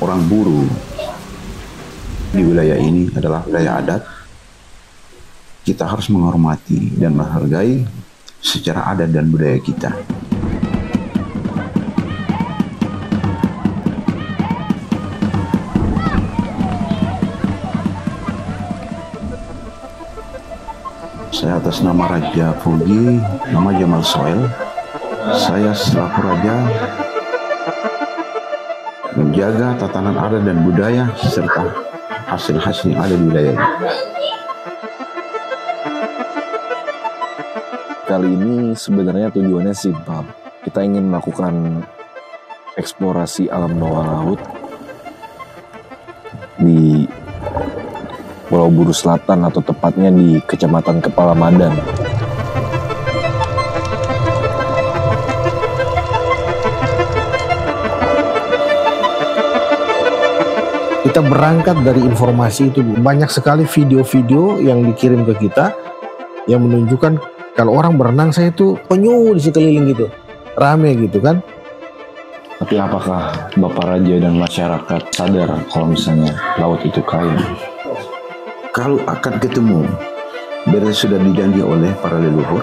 orang buru di wilayah ini adalah wilayah adat. Kita harus menghormati dan menghargai secara adat dan budaya kita. Saya atas nama Raja Fugi, nama Jamal Soel. Saya selaku Raja menjaga tatanan adat dan budaya serta hasil-hasil yang ada di wilayah ini. Kali ini sebenarnya tujuannya simpel. Kita ingin melakukan eksplorasi alam bawah laut di Pulau Buru Selatan atau tepatnya di Kecamatan Kepala Madan. Kita berangkat dari informasi itu, banyak sekali video-video yang dikirim ke kita yang menunjukkan kalau orang berenang saya itu penyuh di sekeliling gitu, rame gitu kan. Tapi apakah Bapak Raja dan masyarakat sadar kalau misalnya laut itu kaya? Kalau akan ketemu, berarti sudah dijanji oleh para leluhur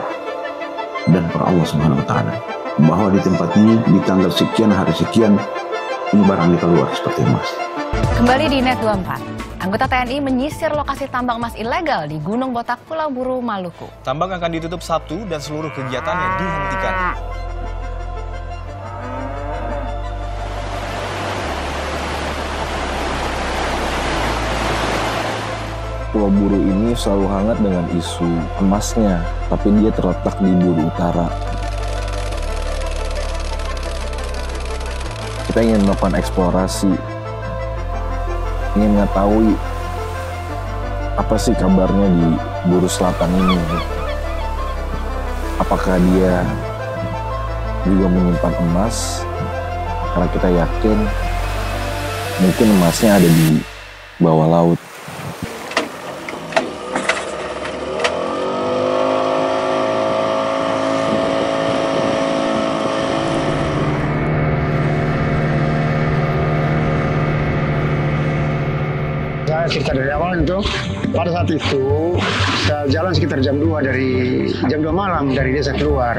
dan para Allah Subhanahu wa Ta'ala bahwa di tempat ini di tanggal sekian hari sekian ini barang keluar seperti emas. Kembali di Net24, anggota TNI menyisir lokasi tambang emas ilegal di Gunung Botak, Pulau Buru, Maluku. Tambang akan ditutup Sabtu dan seluruh kegiatannya dihentikan. Pulau Buru ini selalu hangat dengan isu emasnya, tapi dia terletak di Buru Utara. Kita ingin melakukan eksplorasi, ingin mengetahui apa sih kabarnya di Buru Selatan ini. Apakah dia juga menyimpan emas? Karena kita yakin mungkin emasnya ada di bawah laut. Saya cerita dari awal itu, pada saat itu saya jalan sekitar jam 2 malam dari desa keluar.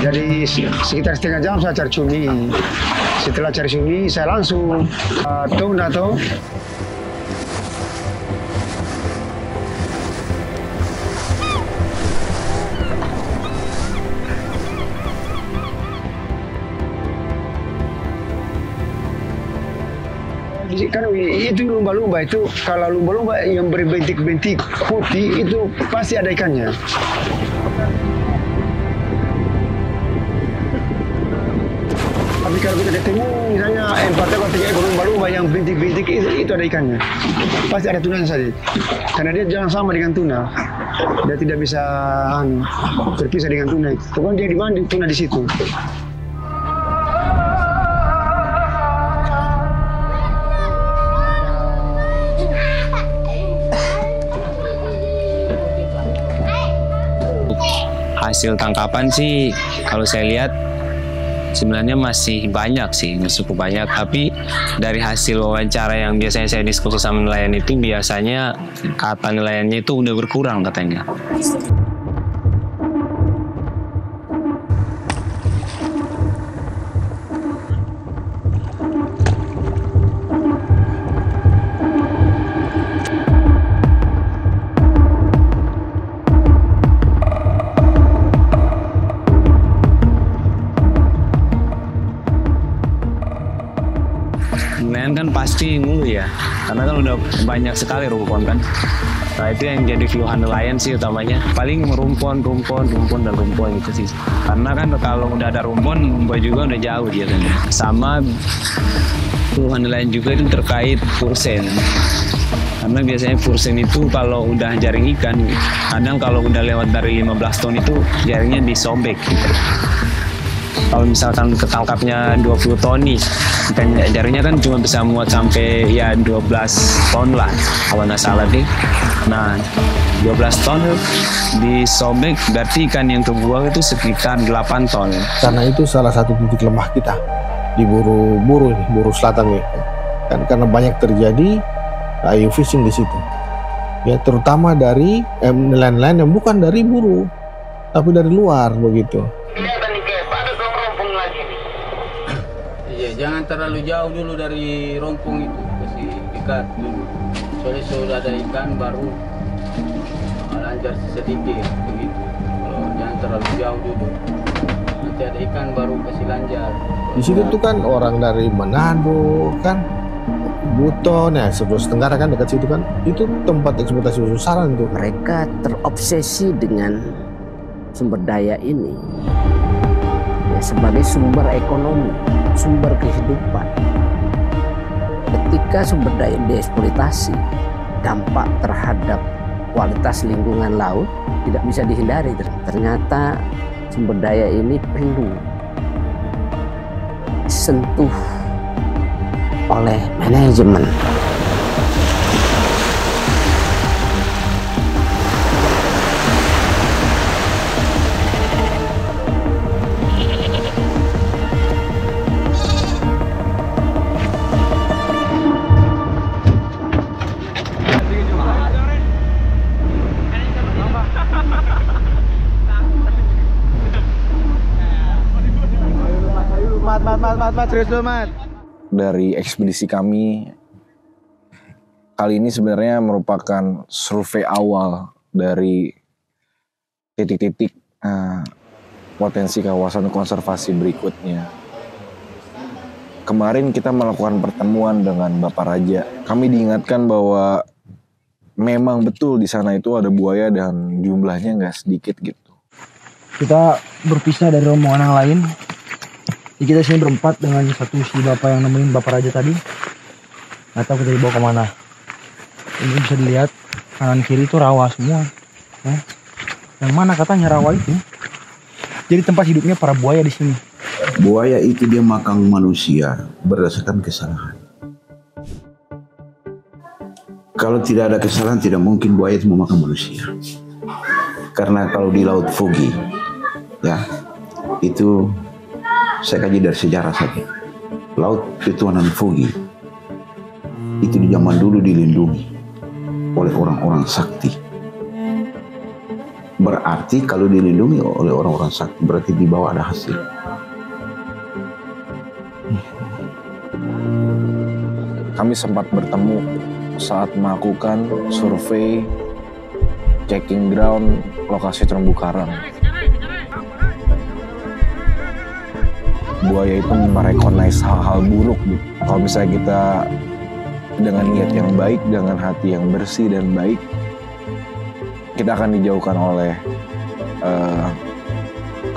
Jadi sekitar setengah jam saya cari cumi. Setelah cari cumi saya langsung tuna tuh. Kan itu lumba-lumba itu, kalau lumba-lumba yang berbintik-bintik putih itu pasti ada ikannya. Tapi kalau kita ketemu misalnya 4 atau 3 ekor lumba-lumba yang bintik-bintik itu ada ikannya, pasti ada tunanya saja. Karena dia jangan sama dengan tuna, dia tidak bisa terpisah dengan tuna. Pokoknya dia di mana tuna di situ. Hasil tangkapan sih kalau saya lihat sebenarnya masih banyak sih, cukup banyak. Tapi dari hasil wawancara yang biasanya saya diskusi sama nelayan itu, biasanya kata nelayannya itu udah berkurang katanya. Nelayan kan pasti mulu ya, karena kan udah banyak sekali rumpon kan. Nah itu yang jadi keluhan nelayan sih utamanya. Paling rumpon gitu sih. Karena kan kalau udah ada rumpon juga udah jauh dia kan. Sama keluhan nelayan juga itu terkait pursen. Karena biasanya pursen itu kalau udah jaring ikan, kadang kalau udah lewat dari 15 ton itu jaringnya disobek gitu. Kalau misalkan ketangkapnya 20 ton nih, ikan jarinya kan cuma bisa muat sampai ya 12 ton lah kalau nggak salah deh. Nah 12 ton disobek berarti ikan yang kebuang itu sekitar 8 ton. Karena itu salah satu titik lemah kita di buru selatan nih. Kan karena banyak terjadi IU fishing di situ. Ya terutama dari nelayan-nelayan yang bukan dari buru tapi dari luar begitu. Iya, jangan terlalu jauh dulu dari rompong itu, kasih ikat dulu. Soalnya sudah ada ikan baru lancar sedikit begitu. Kalau jangan terlalu jauh dulu. Nanti ada ikan baru kasih lancar. Di situ tuh kan orang dari Manado kan, Buton ya, Sulawesi Tenggara kan dekat situ kan, itu tempat eksploitasi usus sarang tuh. Mereka terobsesi dengan sumber daya ini ya, sebagai sumber ekonomi, sumber kehidupan. Ketika sumber daya dieksploitasi, dampak terhadap kualitas lingkungan laut tidak bisa dihindari. Ternyata sumber daya ini perlu disentuh oleh manajemen. Dari ekspedisi kami kali ini sebenarnya merupakan survei awal dari titik-titik potensi kawasan konservasi berikutnya. Kemarin kita melakukan pertemuan dengan Bapak Raja. Kami diingatkan bahwa memang betul di sana itu ada buaya dan jumlahnya nggak sedikit gitu. Kita berpisah dari rombongan yang lain. Jadi kita sini berempat dengan satu si bapak yang nemenin Bapak Raja tadi. Nggak tahu kita dibawa kemana. Ini bisa dilihat kanan kiri itu rawa semua. Nah, yang mana katanya rawa itu? Jadi tempat hidupnya para buaya di sini. Buaya itu dia makan manusia berdasarkan kesalahan. Kalau tidak ada kesalahan, tidak mungkin buaya itu memakan manusia. Karena kalau di Laut Fogi, ya itu saya kaji dari sejarah saja. Laut Ketuhanan Fogi itu di zaman dulu dilindungi oleh orang-orang sakti. Berarti kalau dilindungi oleh orang-orang sakti, berarti di bawah ada hasil. Kami sempat bertemu saat melakukan survei checking ground lokasi terumbu karang. Buaya itu merecognize hal-hal buruk gitu. Kalau misalnya kita dengan niat yang baik, dengan hati yang bersih dan baik, kita akan dijauhkan oleh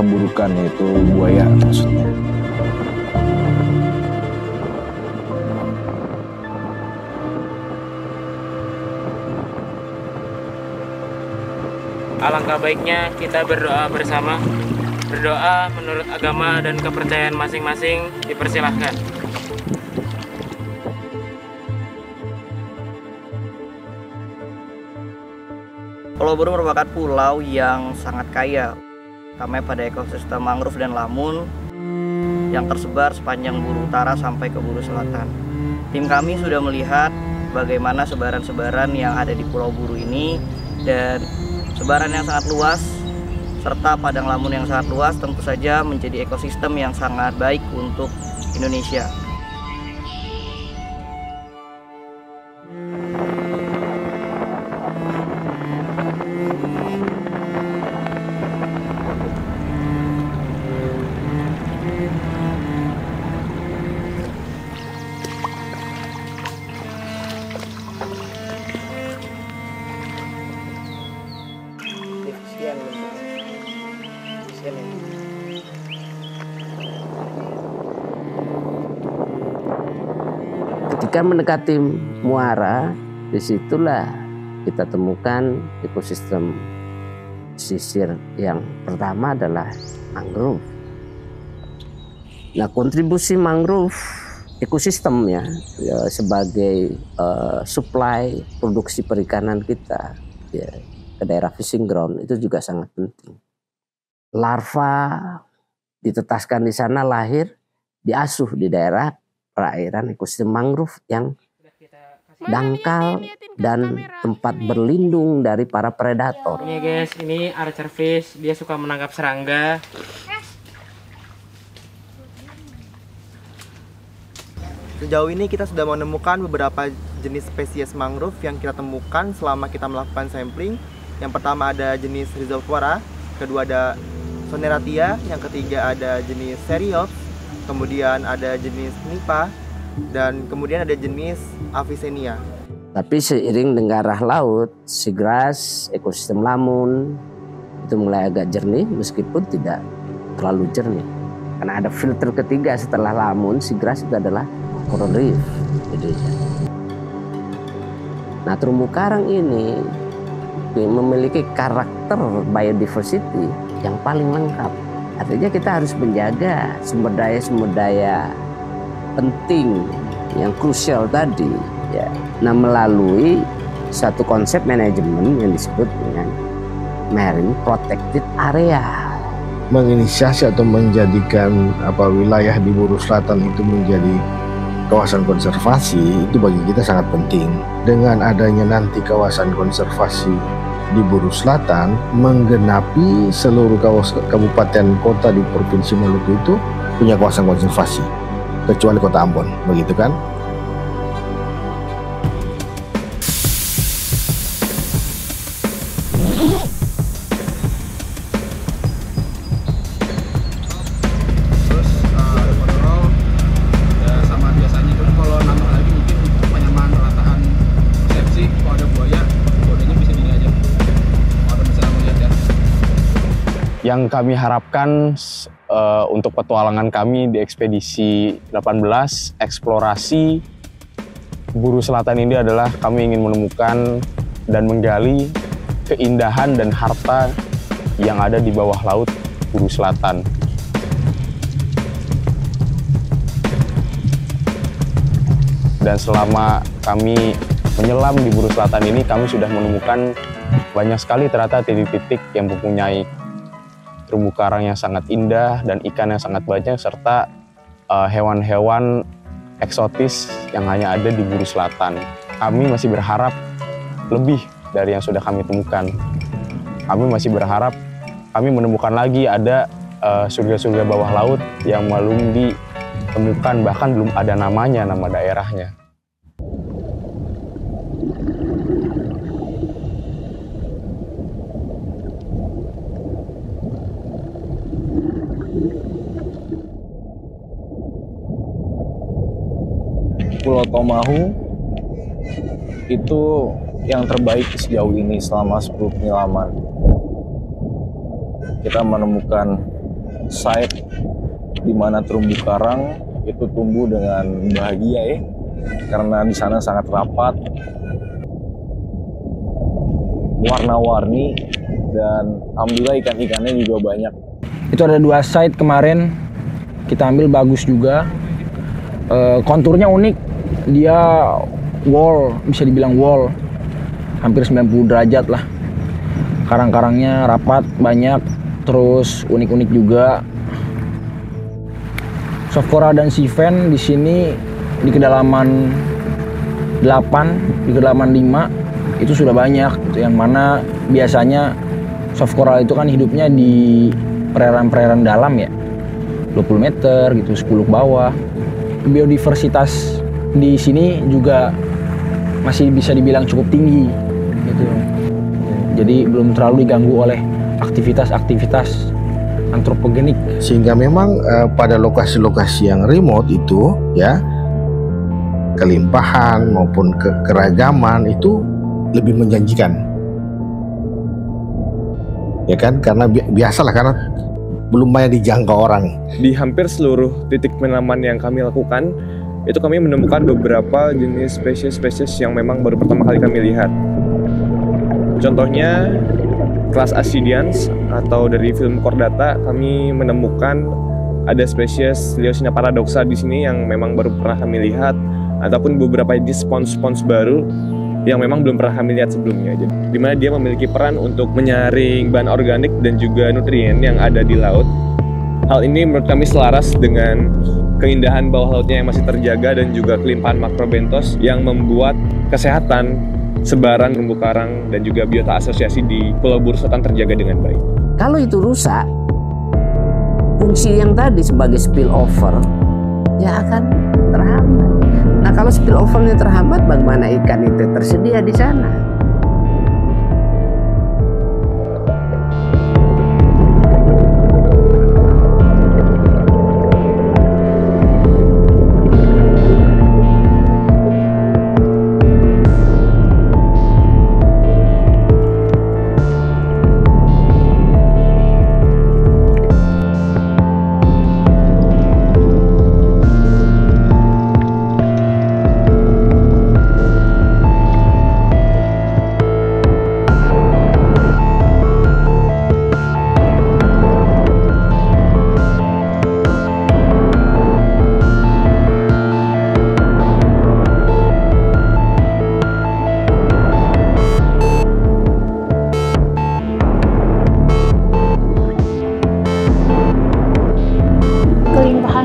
keburukan, yaitu buaya maksudnya. Alangkah baiknya kita berdoa bersama. Berdoa menurut agama dan kepercayaan masing-masing dipersilahkan. Pulau Buru merupakan pulau yang sangat kaya, terutama pada ekosistem mangrove dan lamun yang tersebar sepanjang Buru Utara sampai ke Buru Selatan. Tim kami sudah melihat bagaimana sebaran-sebaran yang ada di Pulau Buru ini, dan sebaran yang sangat luas serta padang lamun yang sangat luas tentu saja menjadi ekosistem yang sangat baik untuk Indonesia. Ketika mendekati muara, disitulah kita temukan ekosistem pesisir yang pertama adalah mangrove. Nah, kontribusi mangrove ekosistem ya sebagai supply produksi perikanan kita ya, ke daerah fishing ground itu juga sangat penting. Larva ditetaskan di sana, lahir, diasuh di daerah perairan ekosistem mangrove yang dangkal dan tempat berlindung dari para predator. Ini guys, ini archer fish, dia suka menangkap serangga. Sejauh ini kita sudah menemukan beberapa jenis spesies mangrove yang kita temukan selama kita melakukan sampling. Yang pertama ada jenis Rhizophora, kedua ada Soneratia, yang ketiga ada jenis Seriops, kemudian ada jenis Nipa, dan kemudian ada jenis Avicennia. Tapi seiring dengan arah laut, seagrass, ekosistem lamun itu mulai agak jernih meskipun tidak terlalu jernih. Karena ada filter ketiga setelah lamun, seagrass itu adalah coral reef. Nah, terumbu karang ini memiliki karakter biodiversity yang paling lengkap. Artinya kita harus menjaga sumber daya penting yang krusial tadi ya. Nah, melalui satu konsep manajemen yang disebut dengan Marine Protected Area. Menginisiasi atau menjadikan wilayah di Buru Selatan itu menjadi kawasan konservasi itu bagi kita sangat penting. Dengan adanya nanti kawasan konservasi di Buru Selatan menggenapi seluruh kabupaten kota di Provinsi Maluku itu punya kawasan konservasi, kecuali Kota Ambon, begitu kan? Yang kami harapkan untuk petualangan kami di ekspedisi 18 eksplorasi Buru Selatan ini adalah kami ingin menemukan dan menggali keindahan dan harta yang ada di bawah laut Buru Selatan. Dan selama kami menyelam di Buru Selatan ini, kami sudah menemukan banyak sekali ternyata titik-titik yang mempunyai terumbu karang yang sangat indah dan ikan yang sangat banyak, serta hewan-hewan eksotis yang hanya ada di Buru Selatan. Kami masih berharap lebih dari yang sudah kami temukan. Kami masih berharap kami menemukan lagi ada surga-surga bawah laut yang belum ditemukan, bahkan belum ada namanya, nama daerahnya. Pulau Tomahu itu yang terbaik sejauh ini selama 10 penyelaman. Kita menemukan site di mana terumbu karang itu tumbuh dengan bahagia ya, karena di sana sangat rapat, warna-warni, dan alhamdulillah ikan-ikannya juga banyak. Itu ada 2 site kemarin kita ambil, bagus juga. Konturnya unik. Dia wall, bisa dibilang wall, hampir 90 derajat lah. Karang-karangnya rapat, banyak, terus unik-unik juga. Sophora dan Sifen di sini di kedalaman 8, di kedalaman 5 itu sudah banyak. Yang mana biasanya Sophora itu kan hidupnya di perairan-perairan dalam ya, 20 meter gitu, 10 ke bawah. Biodiversitas di sini juga masih bisa dibilang cukup tinggi gitu. Jadi belum terlalu diganggu oleh aktivitas-aktivitas antropogenik. Sehingga memang pada lokasi-lokasi yang remote itu ya, kelimpahan maupun keragaman itu lebih menjanjikan. Ya kan, karena biasalah, karena belum banyak dijangkau orang. Di hampir seluruh titik penyelaman yang kami lakukan, itu kami menemukan beberapa jenis spesies-spesies yang memang baru pertama kali kami lihat. Contohnya kelas Ascidians atau dari film Chordata, kami menemukan ada spesies Liosina paradoxa di sini yang memang baru pernah kami lihat, ataupun beberapa jenis spons baru yang memang belum pernah kami lihat sebelumnya. Jadi, di mana dia memiliki peran untuk menyaring bahan organik dan juga nutrien yang ada di laut. Hal ini menurut kami selaras dengan keindahan bawah lautnya yang masih terjaga dan juga kelimpahan makrobentos yang membuat kesehatan sebaran terumbu karang dan juga biota asosiasi di Pulau Buru Selatan terjaga dengan baik. Kalau itu rusak, fungsi yang tadi sebagai spillover ya akan terhambat. Nah, kalau spillovernya terhambat, bagaimana ikan itu tersedia di sana?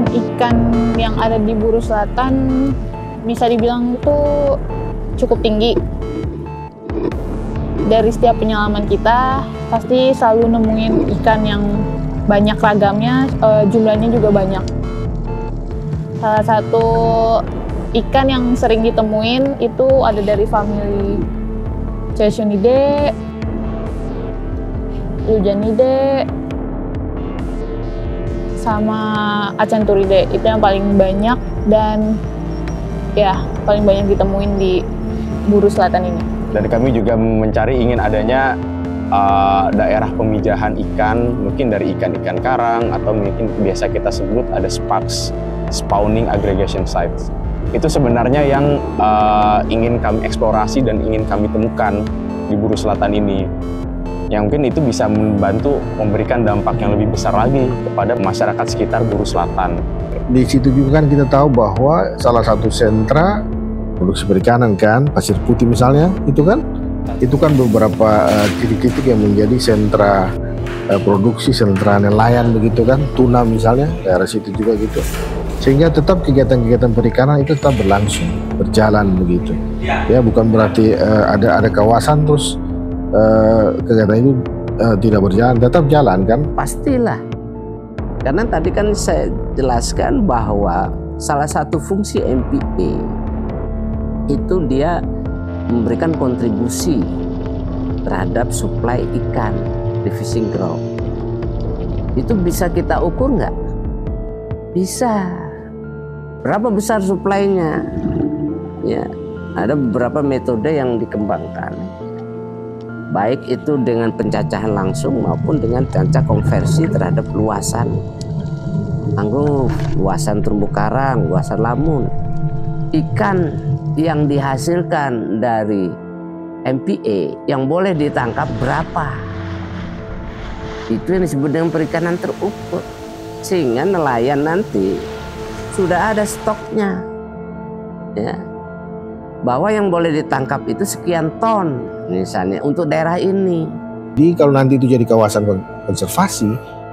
Ikan yang ada di Buru Selatan bisa dibilang itu cukup tinggi. Dari setiap penyelaman kita pasti selalu nemuin ikan yang banyak ragamnya, jumlahnya juga banyak. Salah satu ikan yang sering ditemuin itu ada dari famili Cesionidae, Eugenidae, sama Acanthuridae. Itu yang paling banyak dan ya paling banyak ditemuin di Buru Selatan ini. Dan kami juga mencari ingin adanya daerah pemijahan ikan, mungkin dari ikan-ikan karang atau mungkin biasa kita sebut ada SPAX, Spawning Aggregation Sites. Itu sebenarnya yang ingin kami eksplorasi dan ingin kami temukan di Buru Selatan ini. Yang mungkin itu bisa membantu memberikan dampak yang lebih besar lagi kepada masyarakat sekitar Buru Selatan. Di situ juga kan kita tahu bahwa salah satu sentra produksi perikanan kan, Pasir Putih misalnya, itu kan beberapa titik-titik yang menjadi sentra produksi, sentra nelayan begitu kan, tuna misalnya, daerah situ juga gitu. Sehingga tetap kegiatan-kegiatan perikanan itu tetap berlangsung, berjalan begitu. Ya, bukan berarti ada kawasan terus kegiatan itu tidak berjalan, tetap jalan kan? Pastilah, karena tadi kan saya jelaskan bahwa salah satu fungsi MPA itu dia memberikan kontribusi terhadap suplai ikan di fishing ground. Itu bisa kita ukur nggak? Bisa. Berapa besar suplainya? Ya, ada beberapa metode yang dikembangkan. Baik itu dengan pencacahan langsung maupun dengan cacah konversi terhadap luasan mangrove, luasan terumbu karang, luasan lamun. Ikan yang dihasilkan dari MPA yang boleh ditangkap berapa? Itu yang disebut dengan perikanan terukur. Sehingga nelayan nanti sudah ada stoknya. Ya. Bahwa yang boleh ditangkap itu sekian ton misalnya untuk daerah ini. Jadi kalau nanti itu jadi kawasan konservasi,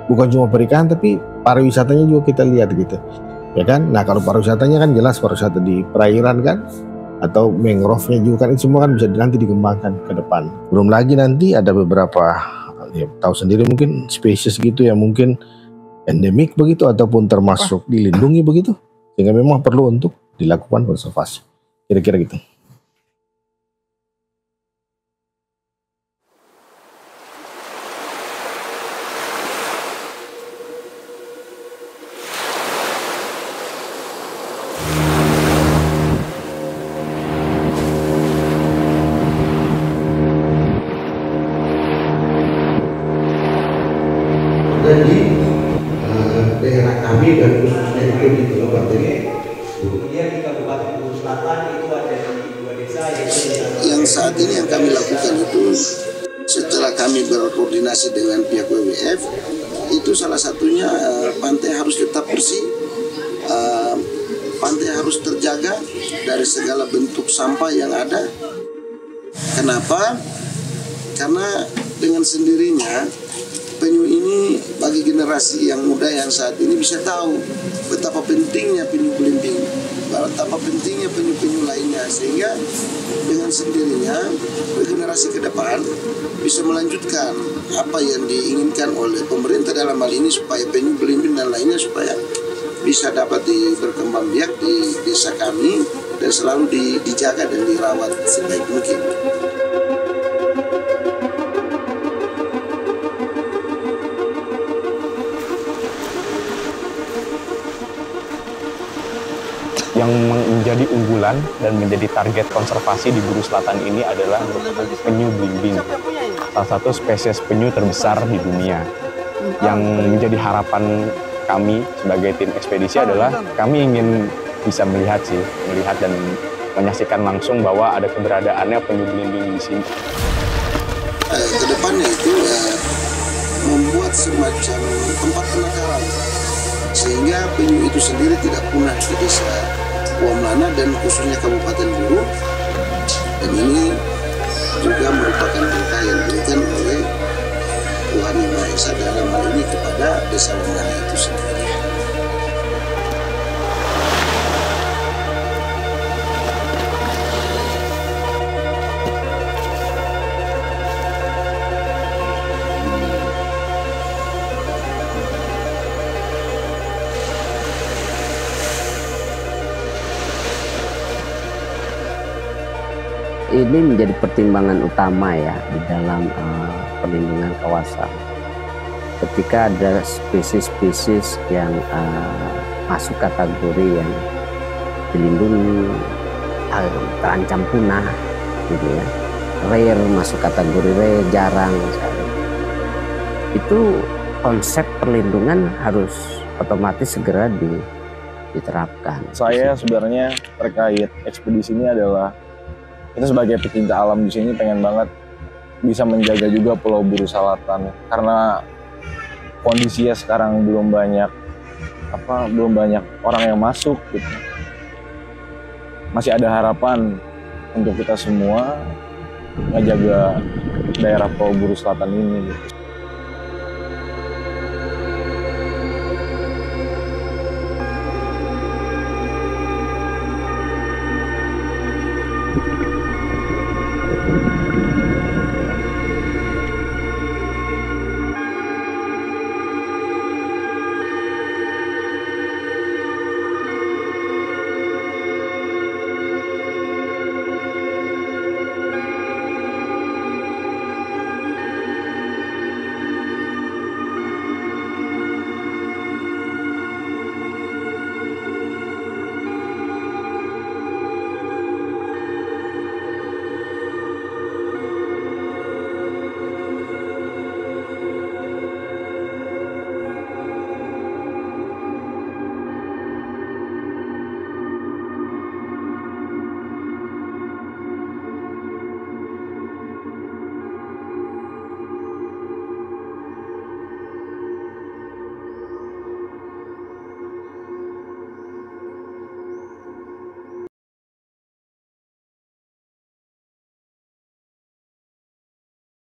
bukan cuma perikanan tapi pariwisatanya juga kita lihat gitu, ya kan? Nah kalau pariwisatanya kan jelas pariwisata di perairan kan, atau mangrove-nya juga kan, itu semua kan bisa nanti dikembangkan ke depan. Belum lagi nanti ada beberapa, ya tahu sendiri mungkin spesies gitu yang mungkin endemik begitu ataupun termasuk dilindungi begitu, sehingga memang perlu untuk dilakukan konservasi. Kira-kira gitu. Jadi daerah kami dan khususnya itu di Kabupaten Kemudian di Kabupaten Buru Selatan itu ada di 2 desa yaitu yang saat ini yang kami lakukan itu setelah kami berkoordinasi dengan pihak WWF, itu salah satunya pantai harus tetap bersih, pantai harus terjaga dari segala bentuk sampah yang ada. Kenapa? Karena dengan sendirinya penyu ini bagi generasi yang muda yang saat ini bisa tahu betapa pentingnya penyu belimbing, betapa pentingnya penyu-penyu lainnya, sehingga dengan sendirinya generasi ke depan bisa melanjutkan apa yang diinginkan oleh pemerintah dalam hal ini, supaya penyu belimbing dan lainnya supaya bisa dapat berkembang biak di desa kami dan selalu dijaga dan dirawat sebaik mungkin. Yang menjadi unggulan dan menjadi target konservasi di Buru Selatan ini adalah penyu belimbing, salah satu spesies penyu terbesar di dunia. Yang menjadi harapan kami sebagai tim ekspedisi adalah kami ingin bisa melihat dan menyaksikan langsung bahwa ada keberadaannya penyu belimbing di sini. Kedepannya itu membuat semacam tempat penangkaran, sehingga penyu itu sendiri tidak punah di desa Wamlana dan khususnya Kabupaten Buru. Dan ini juga merupakan berkah yang diberikan oleh Tuhan Yang Maha Esa dalam hal ini kepada desa Wamlana itu sendiri. Ini menjadi pertimbangan utama ya di dalam perlindungan kawasan. Ketika ada spesies-spesies yang masuk kategori yang dilindungi, terancam punah, gitu ya, rare masuk kategori rare, jarang misalnya. Itu konsep perlindungan harus otomatis segera diterapkan. Saya sebenarnya terkait ekspedisi ini adalah kita sebagai pecinta alam di sini pengen banget bisa menjaga juga Pulau Buru Selatan, karena kondisinya sekarang belum banyak orang yang masuk gitu. Masih ada harapan untuk kita semua ngejaga daerah Pulau Buru Selatan ini gitu.